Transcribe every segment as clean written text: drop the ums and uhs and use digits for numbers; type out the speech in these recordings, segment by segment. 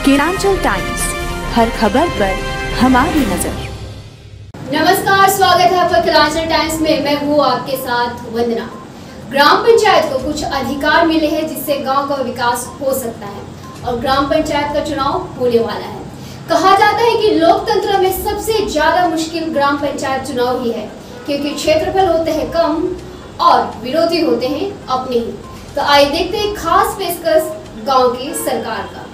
Kelanchal times, हर खबर पर हमारी नजर। नमस्कार, स्वागत है आपका केलांचल टाइम्स में। मैं हूँ आपके साथ वंदना। ग्राम पंचायत को कुछ अधिकार मिले हैं जिससे गांव का विकास हो सकता है और ग्राम पंचायत का चुनाव होने वाला है। कहा जाता है कि लोकतंत्र में सबसे ज्यादा मुश्किल ग्राम पंचायत चुनाव ही है, क्योंकि क्षेत्रफल होते हैं कम और विरोधी होते हैं अपने ही। तो आइए देखते हैं खास पेशकश गाँव की सरकार का।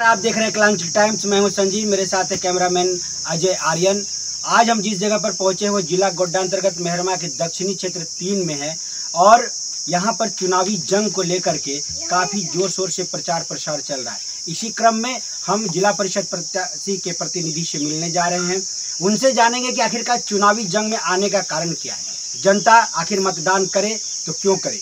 आप देख रहे हैं केलांचल टाइम्स। मैं हूं संजीव, मेरे साथ है कैमरामैन अजय आर्यन। आज हम जिस जगह पर पहुंचे वो जिला गोड्डा अंतर्गत मेहरमा के दक्षिणी क्षेत्र 3 में है और यहां पर चुनावी जंग को लेकर के काफ़ी जोर शोर से प्रचार प्रसार चल रहा है। इसी क्रम में हम जिला परिषद प्रत्याशी के प्रतिनिधि से मिलने जा रहे हैं। उनसे जानेंगे कि आखिरकार चुनावी जंग में आने का कारण क्या है, जनता आखिर मतदान करे तो क्यों करे,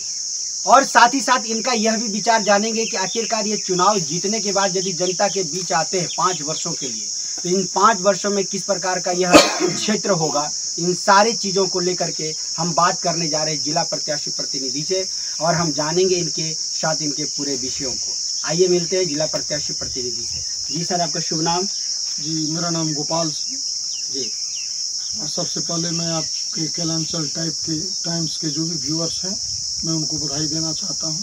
और साथ ही साथ इनका यह भी विचार जानेंगे कि आखिरकार ये चुनाव जीतने के बाद यदि जनता के बीच आते हैं 5 वर्षों के लिए, तो इन 5 वर्षों में किस प्रकार का यह क्षेत्र होगा। इन सारी चीज़ों को लेकर के हम बात करने जा रहे हैं जिला प्रत्याशी प्रतिनिधि से और हम जानेंगे इनके साथ इनके पूरे विषयों को। आइए मिलते हैं जिला प्रत्याशी प्रतिनिधि से। जी सर, आपका शुभ नाम? जी, मेरा नाम गोपाल जी। और सबसे पहले मैं आपके केलांचल टाइम्स के जो भी व्यूअर्स हैं, मैं उनको बधाई देना चाहता हूं।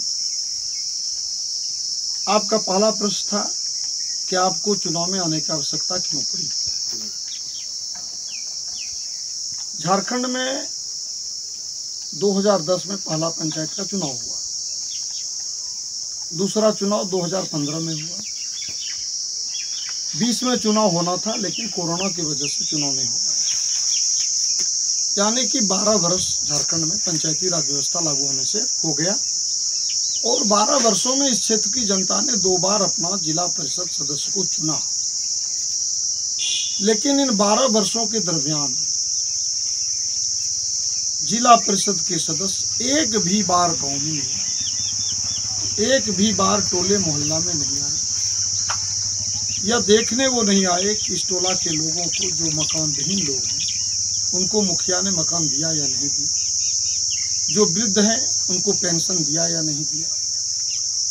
आपका पहला प्रश्न था कि आपको चुनाव में आने की आवश्यकता क्यों पड़ी। झारखंड में 2010 में पहला पंचायत का चुनाव हुआ, दूसरा चुनाव 2015 में हुआ, 20 में चुनाव होना था लेकिन कोरोना की वजह से चुनाव नहीं हो पाया। यानी कि 12 वर्ष झारखंड में पंचायती राज व्यवस्था लागू होने से हो गया और 12 वर्षों में इस क्षेत्र की जनता ने 2 बार अपना जिला परिषद सदस्य को चुना। लेकिन इन 12 वर्षों के दरमियान जिला परिषद के सदस्य एक भी बार गांव में नहीं आए, एक भी बार टोले मोहल्ला में नहीं आए, या देखने वो नहीं आए कि इस टोला के लोगों को जो मकान विहीन लोग हैं उनको मुखिया ने मकान दिया या नहीं दिया, जो वृद्ध हैं उनको पेंशन दिया या नहीं दिया,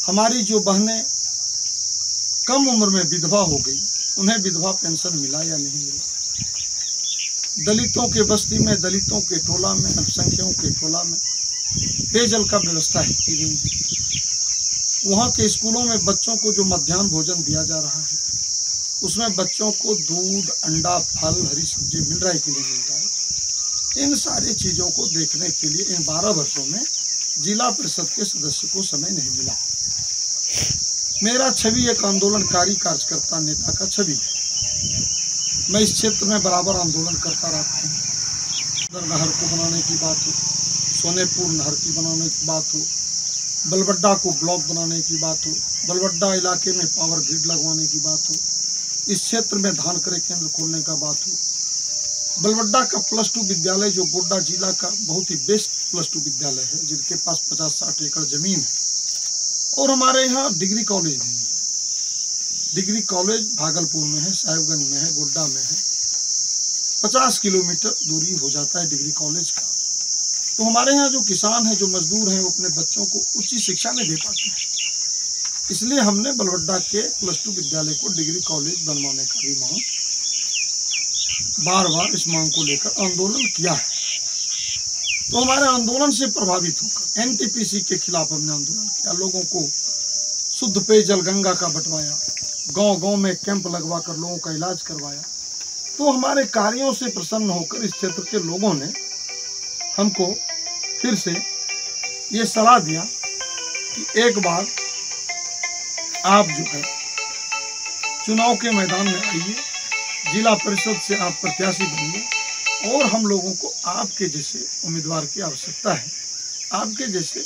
हमारी जो बहनें कम उम्र में विधवा हो गई उन्हें विधवा पेंशन मिला या नहीं मिला, दलितों के बस्ती में, दलितों के टोला में, अल्पसंख्यकों के टोला में पेयजल का व्यवस्था है कि नहीं, वहाँ के स्कूलों में बच्चों को जो मध्याह्न भोजन दिया जा रहा है उसमें बच्चों को दूध, अंडा, फल, हरी सब्जी मिल रहा है कि नहीं मिल रहा है। इन सारी चीज़ों को देखने के लिए इन 12 वर्षों में जिला परिषद के सदस्य को समय नहीं मिला। मेरा छवि एक आंदोलनकारी कार्यकर्ता नेता का छवि है। मैं इस क्षेत्र में बराबर आंदोलन करता रहता हूँ। नहर को बनाने की बात हो, सोनेपुर नहर की बनाने की बात हो, बलबड्डा को ब्लॉक बनाने की बात हो, बलबड्डा इलाके में पावर ग्रिड लगवाने की बात हो, इस क्षेत्र में धान क्रय केंद्र खोलने का बात हो, बलबड्डा का +2 विद्यालय जो गोड्डा जिला का बहुत ही बेस्ट +2 विद्यालय है, जिनके पास 50-60 एकड़ जमीन है, और हमारे यहाँ डिग्री कॉलेज नहीं है। डिग्री कॉलेज भागलपुर में है, साहिबगंज में है, गोड्डा में है, 50 किलोमीटर दूरी हो जाता है डिग्री कॉलेज का। तो हमारे यहाँ जो किसान हैं, जो मजदूर हैं, वो अपने बच्चों को उच्च शिक्षा नहीं दे पाते हैं। इसलिए हमने बलबड्डा के +2 विद्यालय को डिग्री कॉलेज बनवाने का भी मांग, बार बार इस मांग को लेकर आंदोलन किया है। तो हमारे आंदोलन से प्रभावित होकर एनटीपीसी के खिलाफ हमने आंदोलन किया, लोगों को शुद्ध पेयजल गंगा का बंटवाया, गांव-गांव में कैंप लगवा कर लोगों का इलाज करवाया। तो हमारे कार्यों से प्रसन्न होकर इस क्षेत्र के लोगों ने हमको फिर से ये सलाह दिया कि एक बार आप जो है चुनाव के मैदान में आइए, जिला परिषद से आप प्रत्याशी बनिए और हम लोगों को आपके जैसे उम्मीदवार की आवश्यकता है, आपके जैसे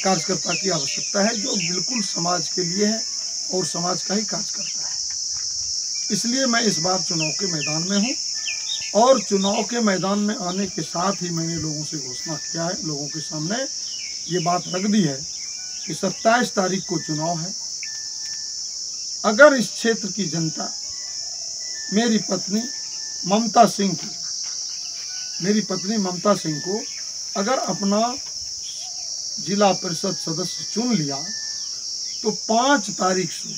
कार्यकर्ता की आवश्यकता है जो बिल्कुल समाज के लिए है और समाज का ही कार्य करता है। इसलिए मैं इस बार चुनाव के मैदान में हूँ और चुनाव के मैदान में आने के साथ ही मैंने लोगों से घोषणा किया है, लोगों के सामने ये बात रख दी है कि 27 तारीख को चुनाव है। अगर इस क्षेत्र की जनता मेरी पत्नी ममता सिंह को अगर अपना जिला परिषद सदस्य चुन लिया तो 5 तारीख से,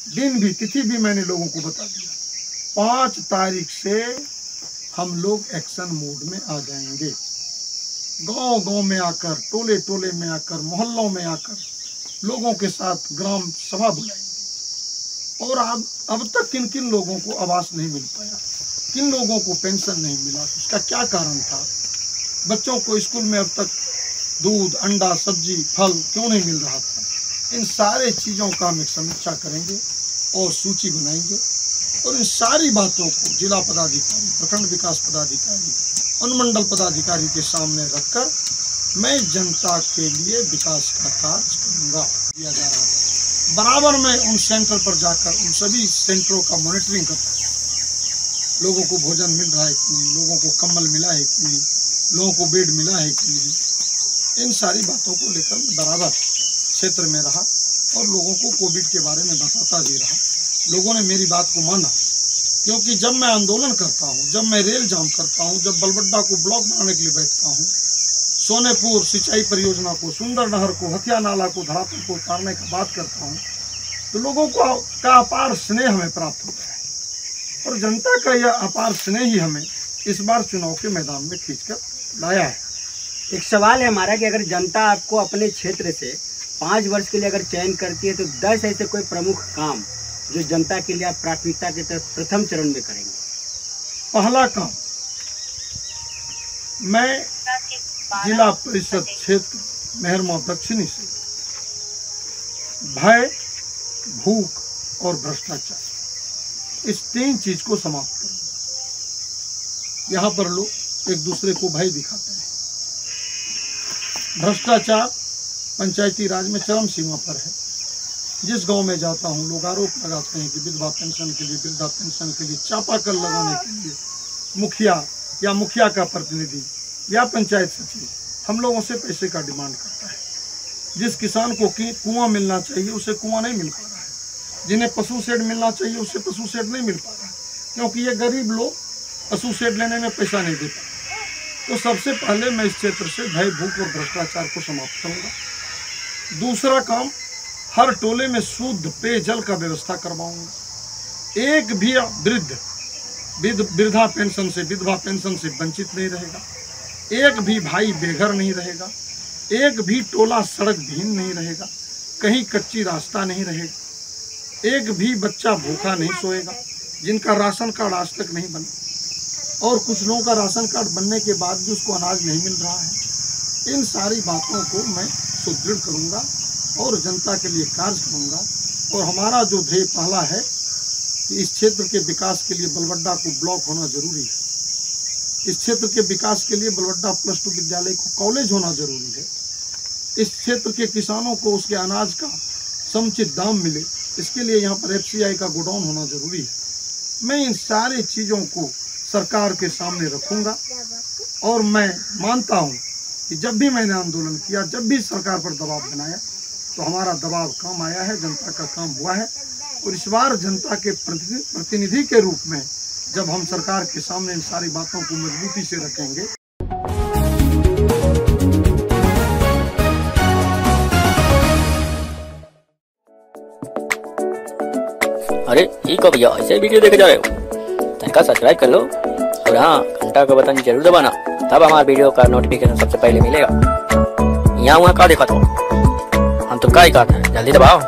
दिन भी तिथि भी मैंने लोगों को बता दिया, 5 तारीख से हम लोग एक्शन मोड में आ जाएंगे। गांव गांव में आकर, टोले टोले में आकर, मोहल्लों में आकर लोगों के साथ ग्राम सभा बुलाएंगे। और अब तक किन किन लोगों को आवास नहीं मिल पाया, किन लोगों को पेंशन नहीं मिला, इसका क्या कारण था? बच्चों को स्कूल में अब तक दूध, अंडा, सब्जी, फल क्यों नहीं मिल रहा था? इन सारे चीज़ों का हम एक समीक्षा करेंगे और सूची बनाएंगे और इन सारी बातों को जिला पदाधिकारी, प्रखंड विकास पदाधिकारी, अनुमंडल पदाधिकारी के सामने रखकर मैं जनता के लिए विकास का कार्य करूँगा। दिया जा रहा है बराबर मैं उन सेंटर पर जाकर उन सभी सेंटरों का मॉनिटरिंग करता हूँ। लोगों को भोजन मिल रहा है कि नहीं, लोगों को कम्बल मिला है कि नहीं, लोगों को बेड मिला है कि नहीं, इन सारी बातों को लेकर मैं बराबर क्षेत्र में रहा और लोगों को कोविड के बारे में बताता भी रहा। लोगों ने मेरी बात को माना, क्योंकि जब मैं आंदोलन करता हूँ, जब मैं रेल जाम करता हूँ, जब बलबड्डा को ब्लॉक बनाने के लिए बैठता हूँ, सोनेपुर सिंचाई परियोजना को, सुंदर नहर को, हथिया नाला को, धरातल को उतारने की बात करता हूँ, तो लोगों का अपार स्नेह हमें प्राप्त होता है और जनता का यह अपार स्नेह ही हमें इस बार चुनाव के मैदान में खींचकर लाया है। एक सवाल है हमारा कि अगर जनता आपको अपने क्षेत्र से 5 वर्ष के लिए अगर चयन करती है तो 10 ऐसे कोई प्रमुख काम जो जनता के लिए आप प्राथमिकता के तहत प्रथम चरण में करेंगे। पहला काम, मैं जिला परिषद क्षेत्र मेहरमा दक्षिणी से भय, भूख और भ्रष्टाचार, इस 3 चीज को समाप्त करूंगा। यहाँ पर लोग एक दूसरे को भय दिखाते हैं। भ्रष्टाचार पंचायती राज में चरम सीमा पर है। जिस गांव में जाता हूं, लोग आरोप लगाते हैं कि विधवा पेंशन के लिए, वृद्धा पेंशन के लिए चापाकल लगाने के लिए मुखिया या मुखिया का प्रतिनिधि या पंचायत सचिव हम लोगों से पैसे का डिमांड करता है। जिस किसान को कुआं मिलना चाहिए उसे कुआं नहीं मिल पा रहा है, जिन्हें पशु शेड मिलना चाहिए उसे पशु शेड नहीं मिल पा रहा है, क्योंकि ये गरीब लोग पशु शेड लेने में पैसा नहीं दे पाते। तो सबसे पहले मैं इस क्षेत्र से भय, भूख और भ्रष्टाचार को समाप्त करूँगा। दूसरा काम, हर टोले में शुद्ध पेयजल का व्यवस्था करवाऊंगा। एक भी वृद्धा पेंशन से, विधवा पेंशन से वंचित नहीं रहेगा। एक भी भाई बेघर नहीं रहेगा। एक भी टोला सड़क विहीन नहीं रहेगा। कहीं कच्ची रास्ता नहीं रहेगा। एक भी बच्चा भूखा नहीं सोएगा जिनका राशन कार्ड आज तक नहीं बना, और कुछ लोगों का राशन कार्ड बनने के बाद भी उसको अनाज नहीं मिल रहा है। इन सारी बातों को मैं सुदृढ़ करूंगा और जनता के लिए कार्य करूंगा। और हमारा जो ध्येय पहला है कि इस क्षेत्र के विकास के लिए बलबड्डा को ब्लॉक होना जरूरी है। इस क्षेत्र के विकास के लिए बलबड्डा +2 विद्यालय को कॉलेज होना जरूरी है। इस क्षेत्र के किसानों को उसके अनाज का समुचित दाम मिले, इसके लिए यहाँ पर FCI का गोडाउन होना जरूरी है। मैं इन सारी चीज़ों को सरकार के सामने रखूंगा और मैं मानता हूँ कि जब भी मैंने आंदोलन किया, जब भी सरकार पर दबाव बनाया, तो हमारा दबाव काम आया है, जनता का काम हुआ है। और इस बार जनता के प्रतिनिधि के रूप में जब हम सरकार के सामने इन सारी बातों को मजबूती से रखेंगे। अरे ठीक हो भैया, ऐसे वीडियो देखे जा रहे हो? तनिका सब्सक्राइब कर लो और हाँ, घंटा का बटन जरूर दबाना, तब हमारे वीडियो का नोटिफिकेशन सबसे पहले मिलेगा। यहाँ वहाँ का देखा तो हम तो क्या ही कहते हैं, जल्दी दबाओ।